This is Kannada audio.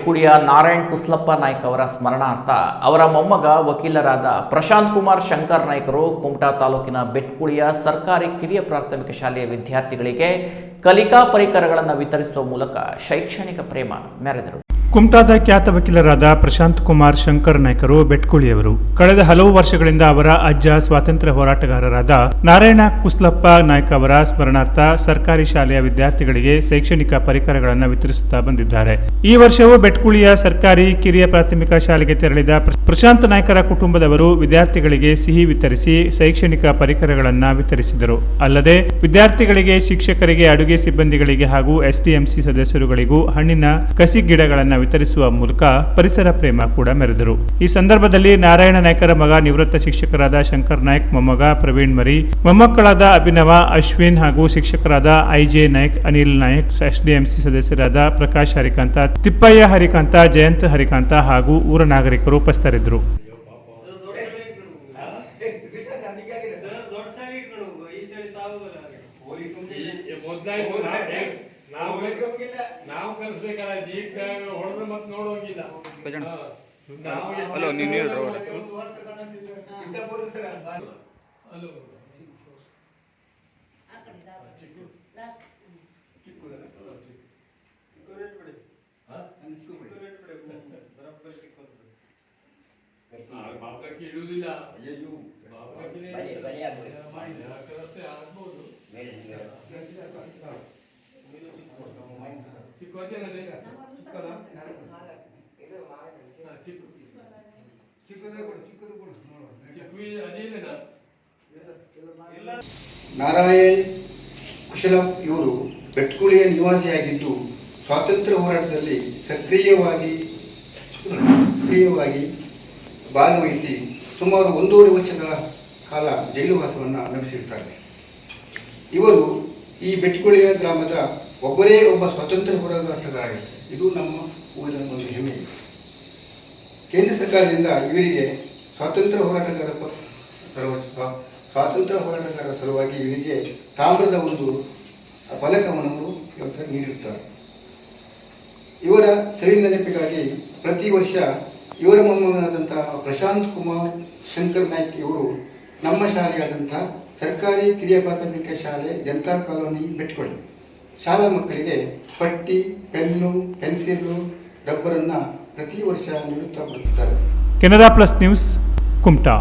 ಬೆಟ್ಕುಳಿಯ ನಾರಾಯಣ್ ಕುಸ್ಲಪ್ಪ ನಾಯ್ಕ ಅವರ ಸ್ಮರಣಾರ್ಥ ಅವರ ಮೊಮ್ಮಗ ವಕೀಲರಾದ ಪ್ರಶಾಂತ್ ಕುಮಾರ್ ಶಂಕರ್ ನಾಯ್ಕರು ಕುಮಟಾ ತಾಲೂಕಿನ ಬೆಟ್ಕುಳಿಯ ಸರ್ಕಾರಿ ಕಿರಿಯ ಪ್ರಾಥಮಿಕ ಶಾಲೆಯ ವಿದ್ಯಾರ್ಥಿಗಳಿಗೆ ಕಲಿಕಾ ಪರಿಕರಗಳನ್ನು ವಿತರಿಸುವ ಮೂಲಕ ಶೈಕ್ಷಣಿಕ ಪ್ರೇಮ ಮೆರೆದರು. ಕುಮಟಾದ ಖ್ಯಾತ ವಕೀಲರಾದ ಪ್ರಶಾಂತ್ ಕುಮಾರ್ ಶಂಕರ್ ನಾಯ್ಕರು ಬೆಟ್ಕುಳಿಯವರು ಕಳೆದ ಹಲವು ವರ್ಷಗಳಿಂದ ಅವರ ಅಜ್ಜ ಸ್ವಾತಂತ್ರ್ಯ ಹೋರಾಟಗಾರರಾದ ನಾರಾಯಣ ಕುಸ್ಲಪ್ಪ ನಾಯ್ಕ ಅವರ ಸ್ಮರಣಾರ್ಥ ಸರ್ಕಾರಿ ಶಾಲೆಯ ವಿದ್ಯಾರ್ಥಿಗಳಿಗೆ ಶೈಕ್ಷಣಿಕ ಪರಿಕರಗಳನ್ನು ವಿತರಿಸುತ್ತಾ ಬಂದಿದ್ದಾರೆ. ಈ ವರ್ಷವೂ ಬೆಟ್ಕುಳಿಯ ಸರ್ಕಾರಿ ಕಿರಿಯ ಪ್ರಾಥಮಿಕ ಶಾಲೆಗೆ ತೆರಳಿದ ಪ್ರಶಾಂತ್ ನಾಯ್ಕರ ಕುಟುಂಬದವರು ವಿದ್ಯಾರ್ಥಿಗಳಿಗೆ ಸಿಹಿ ವಿತರಿಸಿ ಶೈಕ್ಷಣಿಕ ಪರಿಕರಗಳನ್ನು ವಿತರಿಸಿದರು. ಅಲ್ಲದೆ ವಿದ್ಯಾರ್ಥಿಗಳಿಗೆ, ಶಿಕ್ಷಕರಿಗೆ, ಅಡುಗೆ ಸಿಬ್ಬಂದಿಗಳಿಗೆ ಹಾಗೂ ಎಸ್ಡಿಎಂಸಿ ಸದಸ್ಯರುಗಳಿಗೂ ಹಣ್ಣಿನ ಕಸಿ ಗಿಡಗಳನ್ನು ವಿತರಿಸುವ ಮೂಲಕ ಪರಿಸರ ಪ್ರೇಮ ಕೂಡ ಮೆರೆದರು. ಈ ಸಂದರ್ಭದಲ್ಲಿ ನಾರಾಯಣ ನಾಯ್ಕರ ಮಗ ನಿವೃತ್ತ ಶಿಕ್ಷಕರಾದ ಶಂಕರ್ ನಾಯ್ಕ್, ಮೊಮ್ಮಗ ಪ್ರವೀಣ್ ಮರಿ, ಮೊಮ್ಮಕ್ಕಳಾದ ಅಭಿನವ, ಅಶ್ವಿನ್ ಹಾಗೂ ಶಿಕ್ಷಕರಾದ ಐಜೆ ನಾಯ್ಕ್, ಅನಿಲ್ ನಾಯ್ಕ್, ಎಸ್ಡಿಎಂಸಿ ಸದಸ್ಯರಾದ ಪ್ರಕಾಶ್ ಹರಿಕಾಂತ, ತಿಪ್ಪಯ್ಯ ಹರಿಕಾಂತ, ಜಯಂತ್ ಹರಿಕಾಂತ ಹಾಗೂ ಊರ ನಾಗರಿಕರು ಉಪಸ್ಥಿತರಿದ್ದರು. ಹಲೋ, ನೀವು ಇರುವುದಿಲ್ಲ. ನಾರಾಯಣ್ ಕುಶಲಪ್ ಇವರು ಬೆಟ್ಕುಳಿಯ ನಿವಾಸಿಯಾಗಿದ್ದು ಸ್ವಾತಂತ್ರ್ಯ ಹೋರಾಟದಲ್ಲಿ ಸಕ್ರಿಯವಾಗಿ ಭಾಗವಹಿಸಿ ಸುಮಾರು 1.5 ವರ್ಷಗಳ ಕಾಲ ಜೈಲುವಾಸವನ್ನು ಅನುಭವಿಸಿರುತ್ತಾರೆ. ಇವರು ಈ ಬೆಟ್ಕುಳಿಯ ಗ್ರಾಮದ ಒಬ್ಬರೇ ಒಬ್ಬ ಸ್ವಾತಂತ್ರ್ಯ ಹೋರಾಟಗಾರ. ಇದು ನಮ್ಮ ಊರಿನ ಒಂದು ಹೆಮ್ಮೆ. ಕೇಂದ್ರ ಸರ್ಕಾರದಿಂದ ಇವರಿಗೆ ಸ್ವಾತಂತ್ರ್ಯ ಹೋರಾಟಗಾರರ ಸಲುವಾಗಿ ಇವರಿಗೆ ತಾಮ್ರದ ಒಂದು ಫಲಕವನ್ನು ನೀಡಿರುತ್ತಾರೆ. ಇವರ ಸವಿ ನೆನಪಿಗಾಗಿ ಪ್ರತಿ ವರ್ಷ ಇವರ ಮೊಮ್ಮಗನಾದಂತಹ ಪ್ರಶಾಂತ್ ಕುಮಾರ್ ಶಂಕರ್ ನಾಯ್ಕ್ ಇವರು ನಮ್ಮ ಶಾಲೆಯಾದಂತಹ ಸರ್ಕಾರಿ ಕಿರಿಯ ಪ್ರಾಥಮಿಕ ಶಾಲೆ ಜನತಾ ಕಾಲೋನಿ ಬೆಟ್ಕುಳಿ ಶಾಲಾ ಮಕ್ಕಳಿಗೆ ಪಟ್ಟಿ, ಪೆನ್ನು, ಪೆನ್ಸಿಲು, ರಬ್ಬರನ್ನು ಪ್ರತಿ ವರ್ಷ ನೀಡುತ್ತಾ ಬರುತ್ತಾರೆ. Canara plus news, Kumta.